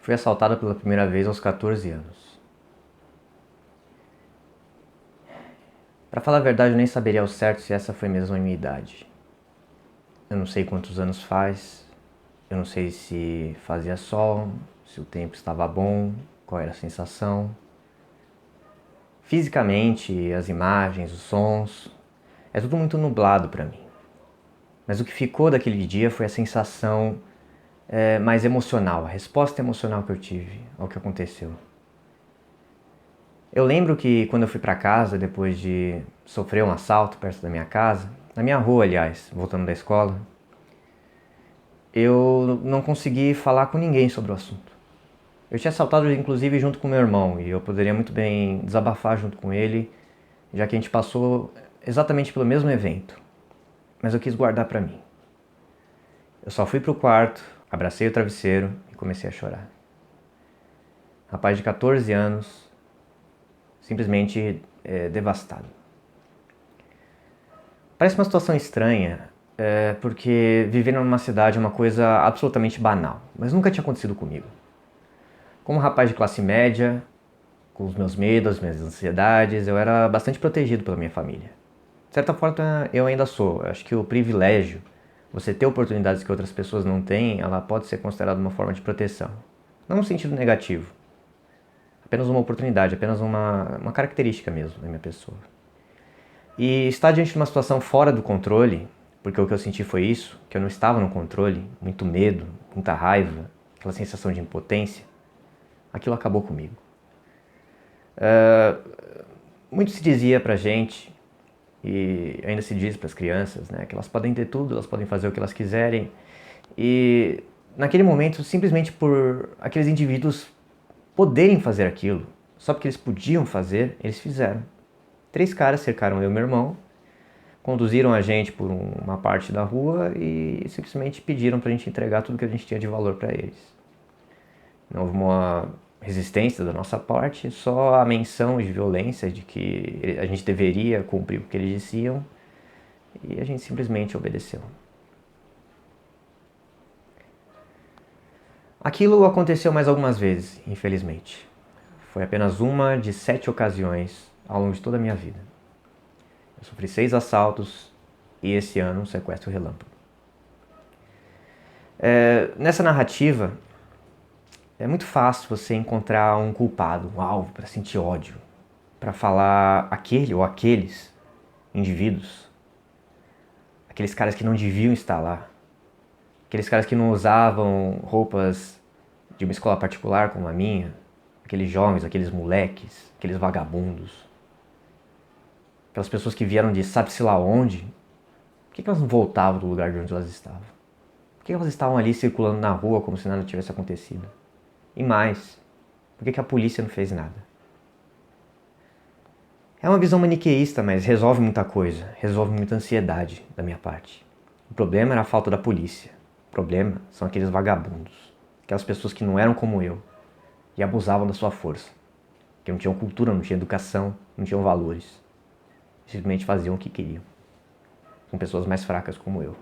Fui assaltado pela primeira vez aos 14 anos. Para falar a verdade, eu nem saberia ao certo se essa foi mesmo a minha idade. Eu não sei quantos anos faz, eu não sei se fazia sol, se o tempo estava bom, qual era a sensação. Fisicamente, as imagens, os sons, é tudo muito nublado para mim. Mas o que ficou daquele dia foi a sensação mais emocional, a resposta emocional que eu tive ao que aconteceu. Eu lembro que quando eu fui para casa, depois de sofrer um assalto perto da minha casa, na minha rua, aliás, voltando da escola, eu não consegui falar com ninguém sobre o assunto. Eu tinha assaltado inclusive junto com meu irmão e eu poderia muito bem desabafar junto com ele, já que a gente passou exatamente pelo mesmo evento. Mas eu quis guardar para mim. Eu só fui pro quarto, abracei o travesseiro e comecei a chorar. Rapaz de 14 anos, simplesmente devastado. Parece uma situação estranha, porque viver numa cidade é uma coisa absolutamente banal, mas nunca tinha acontecido comigo. Como um rapaz de classe média, com os meus medos, minhas ansiedades, eu era bastante protegido pela minha família. De certa forma, eu ainda sou. Eu acho que o privilégio, você ter oportunidades que outras pessoas não têm, ela pode ser considerada uma forma de proteção. Não no sentido negativo, apenas uma oportunidade, apenas uma característica mesmo da minha pessoa. E estar diante de uma situação fora do controle, porque o que eu senti foi isso, que eu não estava no controle, muito medo, muita raiva, aquela sensação de impotência, aquilo acabou comigo. Muito se dizia pra gente, e ainda se diz para as crianças, né, que elas podem ter tudo, elas podem fazer o que elas quiserem, e naquele momento, simplesmente por aqueles indivíduos poderem fazer aquilo, só porque eles podiam fazer, eles fizeram. 3 caras cercaram eu e meu irmão, conduziram a gente por uma parte da rua e simplesmente pediram pra gente entregar tudo que a gente tinha de valor para eles. Não houve uma resistência da nossa parte, só a menção de violência, de que a gente deveria cumprir o que eles diziam, e a gente simplesmente obedeceu. Aquilo aconteceu mais algumas vezes, infelizmente. Foi apenas uma de 7 ocasiões ao longo de toda a minha vida. Eu sofri 6 assaltos e esse ano um sequestro relâmpago. Nessa narrativa, é muito fácil você encontrar um culpado, um alvo para sentir ódio, para falar aquele ou aqueles indivíduos, aqueles caras que não deviam estar lá, aqueles caras que não usavam roupas de uma escola particular como a minha, aqueles jovens, aqueles moleques, aqueles vagabundos, aquelas pessoas que vieram de sabe-se lá onde. Por que elas não voltavam do lugar de onde elas estavam? Por que elas estavam ali circulando na rua como se nada tivesse acontecido? E mais, por que a polícia não fez nada? É uma visão maniqueísta, mas resolve muita coisa, resolve muita ansiedade da minha parte. O problema era a falta da polícia. O problema são aqueles vagabundos, aquelas pessoas que não eram como eu e abusavam da sua força, que não tinham cultura, não tinham educação, não tinham valores. Simplesmente faziam o que queriam, com pessoas mais fracas como eu.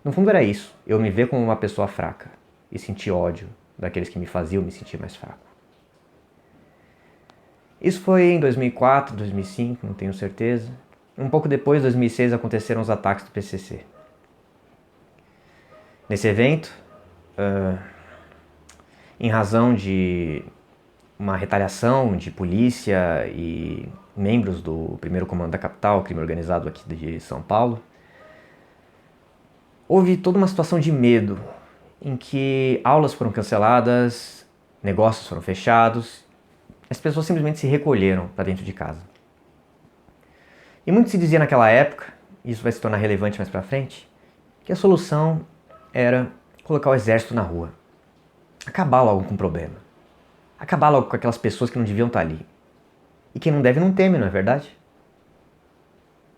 No fundo era isso, eu me ver como uma pessoa fraca e sentir ódio daqueles que me faziam me sentir mais fraco. Isso foi em 2004, 2005, não tenho certeza. Um pouco depois, em 2006, aconteceram os ataques do PCC. Nesse evento, em razão de uma retaliação de polícia e membros do primeiro comando da capital, crime organizado aqui de São Paulo, houve toda uma situação de medo, em que aulas foram canceladas, negócios foram fechados, as pessoas simplesmente se recolheram para dentro de casa. E muito se dizia naquela época, e isso vai se tornar relevante mais para frente, que a solução era colocar o exército na rua. Acabar logo com o problema. Acabar logo com aquelas pessoas que não deviam estar ali. E quem não deve não teme, não é verdade?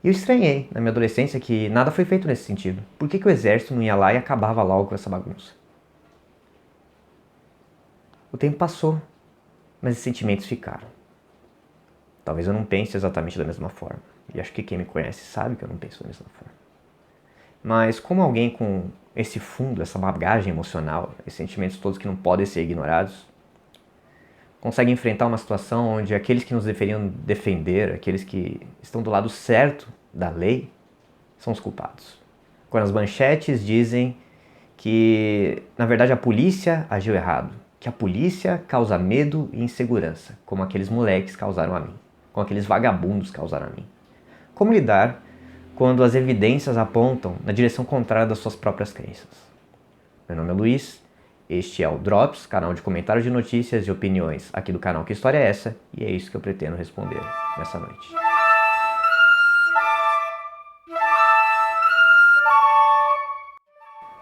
E eu estranhei na minha adolescência que nada foi feito nesse sentido. Por que o exército não ia lá e acabava logo com essa bagunça? O tempo passou, mas esses sentimentos ficaram. Talvez eu não pense exatamente da mesma forma. E acho que quem me conhece sabe que eu não penso da mesma forma. Mas como alguém com esse fundo, essa bagagem emocional, esses sentimentos todos que não podem ser ignorados, consegue enfrentar uma situação onde aqueles que nos deveriam defender, aqueles que estão do lado certo da lei, são os culpados. Quando as manchetes dizem que, na verdade, a polícia agiu errado, que a polícia causa medo e insegurança, como aqueles moleques causaram a mim, como aqueles vagabundos causaram a mim. Como lidar quando as evidências apontam na direção contrária das suas próprias crenças? Meu nome é Luiz, este é o Drops, canal de comentários de notícias e opiniões aqui do canal Que História é Essa? E é isso que eu pretendo responder nessa noite.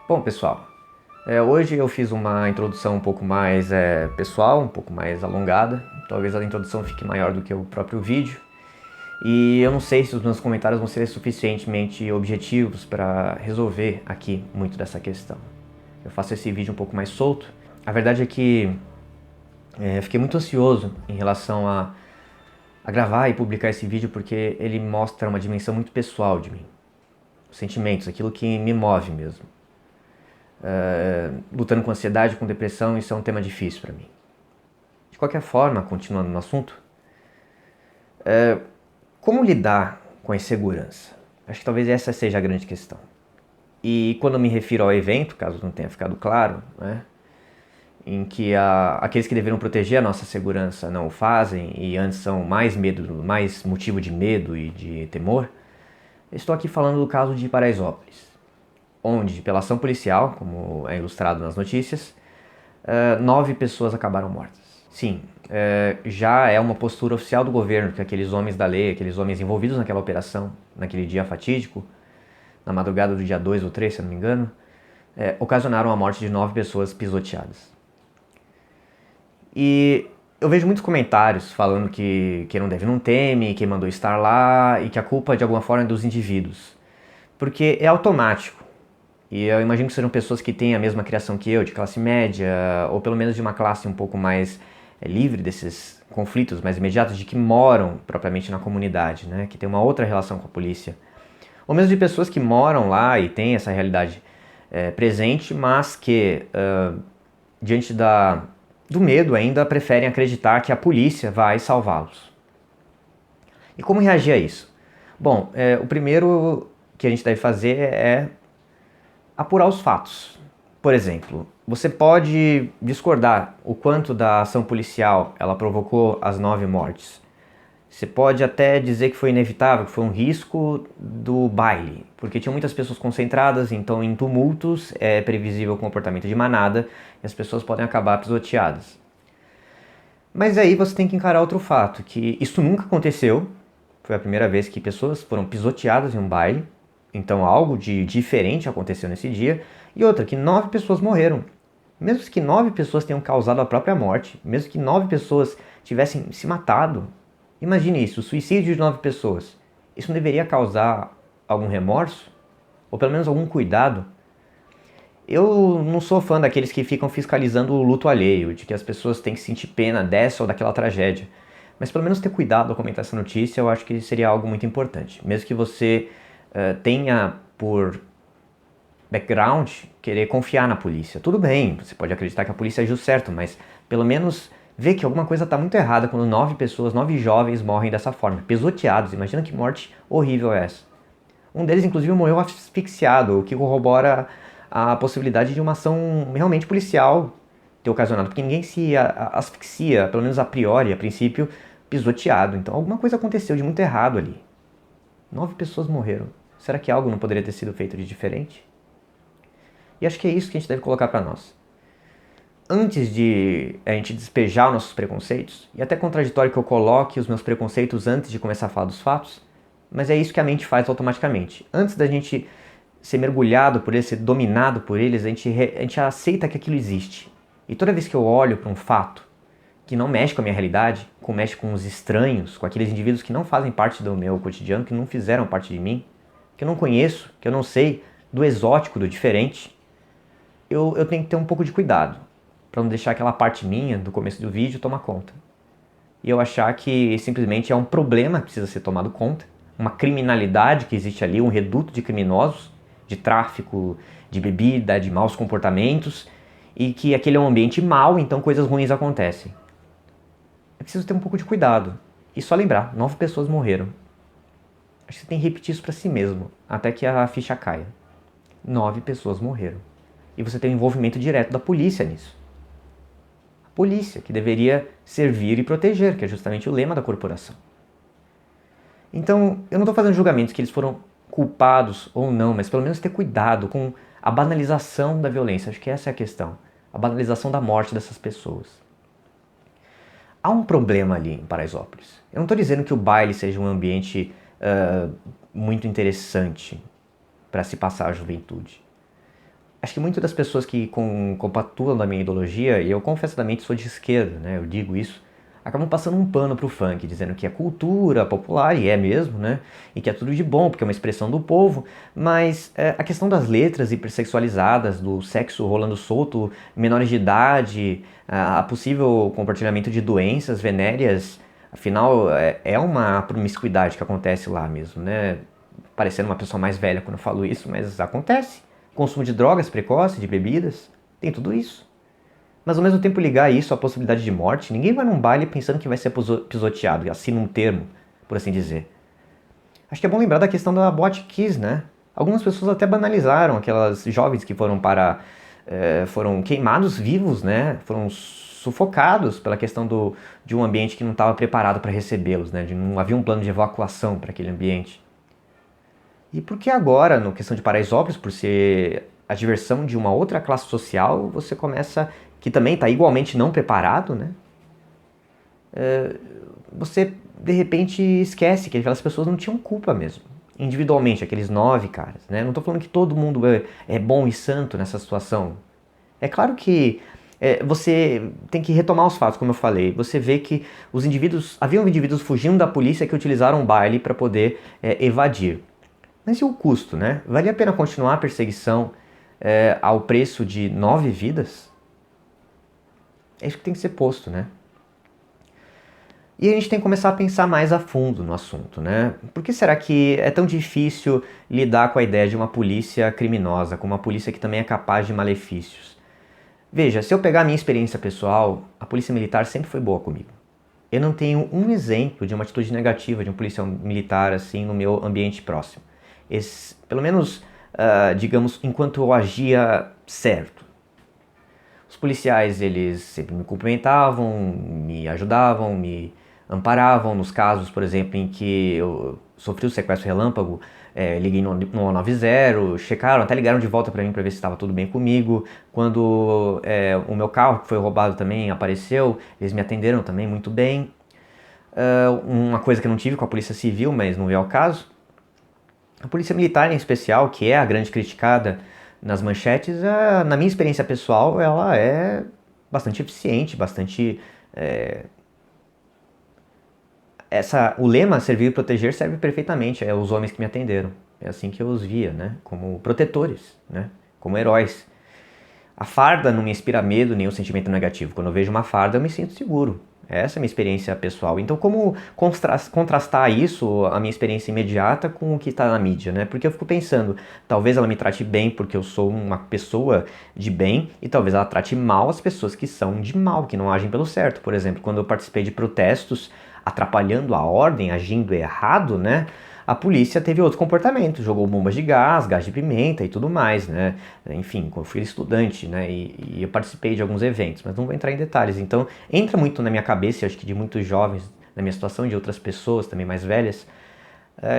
Bom, pessoal, hoje eu fiz uma introdução um pouco mais pessoal, um pouco mais alongada. Talvez a introdução fique maior do que o próprio vídeo. E eu não sei se os meus comentários vão ser suficientemente objetivos para resolver aqui muito dessa questão. Eu faço esse vídeo um pouco mais solto. A verdade é que fiquei muito ansioso em relação a gravar e publicar esse vídeo porque ele mostra uma dimensão muito pessoal de mim. Os sentimentos, aquilo que me move mesmo. Lutando com ansiedade, com depressão, isso é um tema difícil para mim. De qualquer forma, continuando no assunto, como lidar com a insegurança? Acho que talvez essa seja a grande questão. E quando eu me refiro ao evento, caso não tenha ficado claro, né, em que aqueles que deveriam proteger a nossa segurança não o fazem e antes são mais motivo de medo e de temor, estou aqui falando do caso de Paraisópolis, onde, pela ação policial, como é ilustrado nas notícias, 9 pessoas acabaram mortas. Sim, já é uma postura oficial do governo que aqueles homens da lei, aqueles homens envolvidos naquela operação, naquele dia fatídico, na madrugada do dia 2 ou 3, se eu não me engano, ocasionaram a morte de 9 pessoas pisoteadas. E eu vejo muitos comentários falando que quem não deve não teme, quem mandou estar lá e que a culpa de alguma forma é dos indivíduos. Porque é automático. E eu imagino que sejam pessoas que têm a mesma criação que eu, de classe média, ou pelo menos de uma classe um pouco mais livre desses conflitos mais imediatos, de que moram propriamente na comunidade, né? Que tem uma outra relação com a polícia. Ou mesmo de pessoas que moram lá e têm essa realidade presente, mas que, diante do medo, ainda preferem acreditar que a polícia vai salvá-los. E como reagir a isso? Bom, o primeiro que a gente deve fazer é apurar os fatos. Por exemplo, você pode discordar o quanto da ação policial ela provocou as 9 mortes. Você pode até dizer que foi inevitável, que foi um risco do baile, porque tinham muitas pessoas concentradas, então em tumultos é previsível o comportamento de manada e as pessoas podem acabar pisoteadas. Mas aí você tem que encarar outro fato, que isso nunca aconteceu, foi a primeira vez que pessoas foram pisoteadas em um baile, então algo de diferente aconteceu nesse dia. E outra, que 9 pessoas morreram. Mesmo que 9 pessoas tenham causado a própria morte, mesmo que 9 pessoas tivessem se matado, imagine isso, o suicídio de 9 pessoas. Isso não deveria causar algum remorso? Ou pelo menos algum cuidado? Eu não sou fã daqueles que ficam fiscalizando o luto alheio, de que as pessoas têm que sentir pena dessa ou daquela tragédia. Mas pelo menos ter cuidado ao comentar essa notícia, eu acho que seria algo muito importante. Mesmo que você tenha por background querer confiar na polícia. Tudo bem, você pode acreditar que a polícia agiu certo, mas pelo menos ver que alguma coisa está muito errada quando 9 pessoas, 9 jovens morrem dessa forma, pisoteados. Imagina que morte horrível é essa. Um deles, inclusive, morreu asfixiado, o que corrobora a possibilidade de uma ação realmente policial ter ocasionado, porque ninguém se asfixia, pelo menos a priori, a princípio, pisoteado. Então alguma coisa aconteceu de muito errado ali. 9 pessoas morreram. Será que algo não poderia ter sido feito de diferente? E acho que é isso que a gente deve colocar para nós. Antes de a gente despejar nossos preconceitos, e até contraditório que eu coloque os meus preconceitos antes de começar a falar dos fatos, mas é isso que a mente faz automaticamente. Antes da gente ser mergulhado por eles, ser dominado por eles, a gente aceita que aquilo existe. E toda vez que eu olho para um fato que não mexe com a minha realidade, que mexe com os estranhos, com aqueles indivíduos que não fazem parte do meu cotidiano, que não fizeram parte de mim, que eu não conheço, que eu não sei, do exótico, do diferente, eu tenho que ter um pouco de cuidado, para não deixar aquela parte minha, do começo do vídeo, tomar conta. E eu achar que simplesmente é um problema que precisa ser tomado conta, uma criminalidade que existe ali, um reduto de criminosos, de tráfico, de bebida, de maus comportamentos, e que aquele é um ambiente mau, então coisas ruins acontecem. É preciso ter um pouco de cuidado. E só lembrar, 9 pessoas morreram. Acho que você tem que repetir isso para si mesmo, até que a ficha caia. 9 pessoas morreram. E você tem um envolvimento direto da polícia nisso. A polícia, que deveria servir e proteger, que é justamente o lema da corporação. Então, eu não estou fazendo julgamentos que eles foram culpados ou não, mas pelo menos ter cuidado com a banalização da violência. Acho que essa é a questão. A banalização da morte dessas pessoas. Há um problema ali em Paraisópolis. Eu não estou dizendo que o baile seja um ambiente muito interessante para se passar a juventude. Acho que muitas das pessoas que compactuam da minha ideologia, e eu confessadamente sou de esquerda, né, eu digo isso, acabam passando um pano pro funk, dizendo que é cultura popular, e é mesmo, né, e que é tudo de bom, porque é uma expressão do povo, mas a questão das letras hipersexualizadas, do sexo rolando solto, menores de idade, a possível compartilhamento de doenças venéreas, afinal, é uma promiscuidade que acontece lá mesmo, né, parecendo uma pessoa mais velha quando eu falo isso, mas acontece. Consumo de drogas precoce, de bebidas, tem tudo isso. Mas ao mesmo tempo ligar isso à possibilidade de morte, ninguém vai num baile pensando que vai ser pisoteado, assina um termo, por assim dizer. Acho que é bom lembrar da questão da Boate Kiss, né? Algumas pessoas até banalizaram aquelas jovens que foram queimados vivos, né? Foram sufocados pela questão de um ambiente que não estava preparado para recebê-los, né? Não havia um plano de evacuação para aquele ambiente. E por que agora, na questão de Paraisópolis, por ser a diversão de uma outra classe social, você começa, que também está igualmente não preparado, né? Você, de repente, esquece que aquelas pessoas não tinham culpa mesmo. Individualmente, aqueles 9 caras, né? Não estou falando que todo mundo é bom e santo nessa situação. É claro que você tem que retomar os fatos, como eu falei. Você vê que haviam indivíduos fugindo da polícia que utilizaram o baile para poder evadir. Mas e o custo, né? Vale a pena continuar a perseguição ao preço de 9 vidas? É isso que tem que ser posto, né? E a gente tem que começar a pensar mais a fundo no assunto, né? Por que será que é tão difícil lidar com a ideia de uma polícia criminosa, com uma polícia que também é capaz de malefícios? Veja, se eu pegar a minha experiência pessoal, a polícia militar sempre foi boa comigo. Eu não tenho um exemplo de uma atitude negativa de um policial militar assim no meu ambiente próximo. Pelo menos, digamos, enquanto eu agia certo. Os policiais, eles sempre me cumprimentavam, me ajudavam, me amparavam nos casos, por exemplo, em que eu sofri o sequestro relâmpago, liguei no 190, checaram, até ligaram de volta para mim para ver se estava tudo bem comigo. Quando o meu carro, que foi roubado também, apareceu, eles me atenderam também muito bem. Uma coisa que eu não tive com a Polícia Civil, mas não veio ao caso. A Polícia Militar, em especial, que é a grande criticada nas manchetes, na minha experiência pessoal, ela é bastante eficiente, bastante... o lema servir e proteger serve perfeitamente aos homens que me atenderam. É assim que eu os via, né? Como protetores, né? Como heróis. A farda não me inspira medo, nem um sentimento negativo. Quando eu vejo uma farda, eu me sinto seguro. Essa é a minha experiência pessoal. Então, como contrastar isso, a minha experiência imediata, com o que está na mídia, né? Porque eu fico pensando, talvez ela me trate bem porque eu sou uma pessoa de bem, e talvez ela trate mal as pessoas que são de mal, que não agem pelo certo. Por exemplo, quando eu participei de protestos atrapalhando a ordem, agindo errado, né? A polícia teve outro comportamento, jogou bombas de gás de pimenta e tudo mais, né? Enfim, eu fui estudante, né? E eu participei de alguns eventos, mas não vou entrar em detalhes. Então, entra muito na minha cabeça, acho que de muitos jovens, na minha situação, de outras pessoas também mais velhas,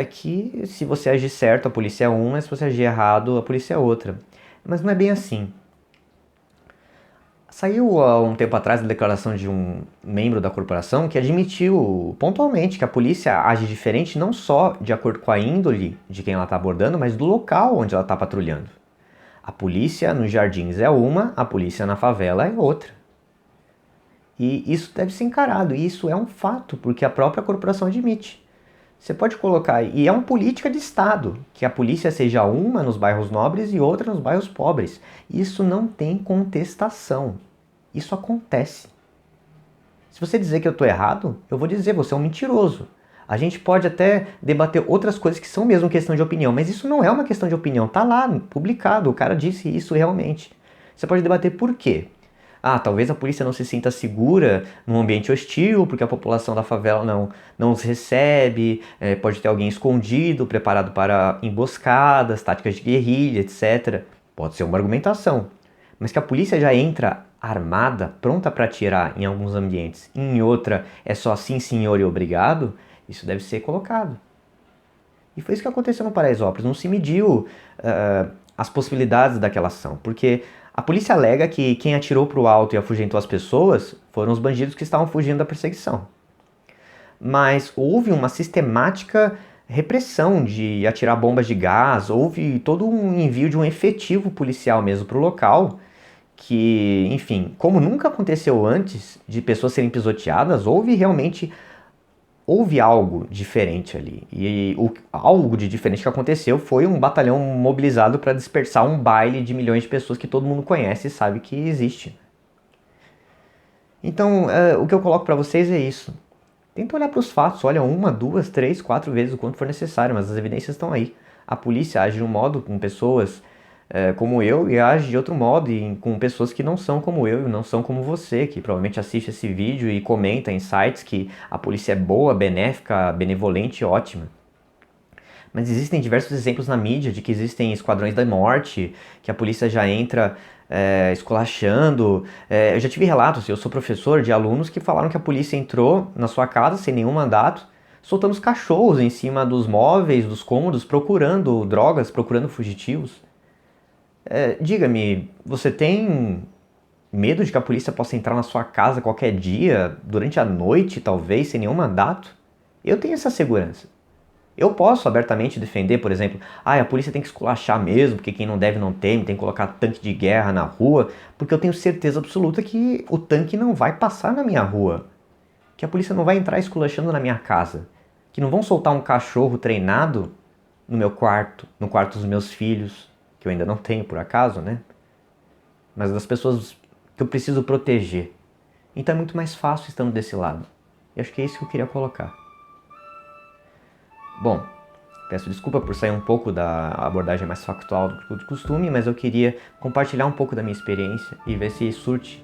que se você agir certo, a polícia é uma, e se você agir errado, a polícia é outra. Mas não é bem assim. Saiu há um tempo atrás a declaração de um membro da corporação que admitiu pontualmente que a polícia age diferente não só de acordo com a índole de quem ela está abordando, mas do local onde ela está patrulhando. A polícia nos jardins é uma, a polícia na favela é outra. E isso deve ser encarado, e isso é um fato, porque a própria corporação admite. Você pode colocar, e é uma política de Estado, que a polícia seja uma nos bairros nobres e outra nos bairros pobres. Isso não tem contestação. Isso acontece. Se você dizer que eu estou errado, eu vou dizer, você é um mentiroso. A gente pode até debater outras coisas que são mesmo questão de opinião, mas isso não é uma questão de opinião, tá lá, publicado, o cara disse isso realmente. Você pode debater por quê. Ah, talvez a polícia não se sinta segura num ambiente hostil, porque a população da favela não os recebe, pode ter alguém escondido, preparado para emboscadas, táticas de guerrilha, etc. Pode ser uma argumentação. Mas que a polícia já entra armada, pronta para atirar em alguns ambientes, e em outra é só sim, senhor e obrigado, isso deve ser colocado. E foi isso que aconteceu no Paraisópolis. Não se mediu as possibilidades daquela ação, porque a polícia alega que quem atirou para o alto e afugentou as pessoas foram os bandidos que estavam fugindo da perseguição. Mas houve uma sistemática repressão de atirar bombas de gás, houve todo um envio de um efetivo policial mesmo para o local, que, enfim, como nunca aconteceu antes de pessoas serem pisoteadas, houve algo diferente ali. E algo de diferente que aconteceu foi um batalhão mobilizado para dispersar um baile de milhões de pessoas que todo mundo conhece e sabe que existe. Então, o que eu coloco para vocês é isso. Tenta olhar para os fatos, olha 1, 2, 3, 4 vezes o quanto for necessário, mas as evidências estão aí. A polícia age de um modo com pessoas como eu e age de outro modo com pessoas que não são como eu e não são como você, que provavelmente assiste esse vídeo e comenta em sites que a polícia é boa, benéfica, benevolente e ótima. Mas existem diversos exemplos na mídia de que existem esquadrões da morte, que a polícia já entra esculachando. Eu já tive relatos, eu sou professor, de alunos que falaram que a polícia entrou na sua casa sem nenhum mandato, soltando os cachorros em cima dos móveis, dos cômodos, procurando drogas, procurando fugitivos. Diga-me, você tem medo de que a polícia possa entrar na sua casa qualquer dia, durante a noite, talvez, sem nenhum mandato? Eu tenho essa segurança. Eu posso abertamente defender, por exemplo, a polícia tem que esculachar mesmo, porque quem não deve não teme, tem que colocar tanque de guerra na rua, porque eu tenho certeza absoluta que o tanque não vai passar na minha rua, que a polícia não vai entrar esculachando na minha casa, que não vão soltar um cachorro treinado no meu quarto, no quarto dos meus filhos, que eu ainda não tenho por acaso, né? Mas das pessoas que eu preciso proteger. Então é muito mais fácil estando desse lado. E acho que é isso que eu queria colocar. Bom, peço desculpa por sair um pouco da abordagem mais factual do que de costume, mas eu queria compartilhar um pouco da minha experiência e ver se surte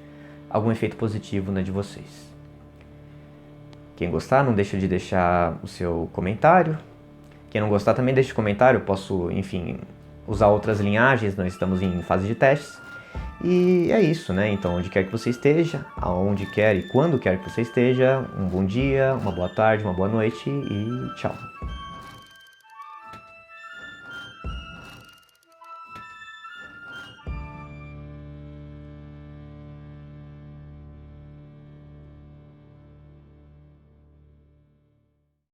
algum efeito positivo na de vocês. Quem gostar, não deixa de deixar o seu comentário. Quem não gostar também deixa comentário, eu posso, enfim, usar outras linhagens, nós estamos em fase de testes. E é isso, né? Então, onde quer que você esteja, aonde quer e quando quer que você esteja, um bom dia, uma boa tarde, uma boa noite e tchau.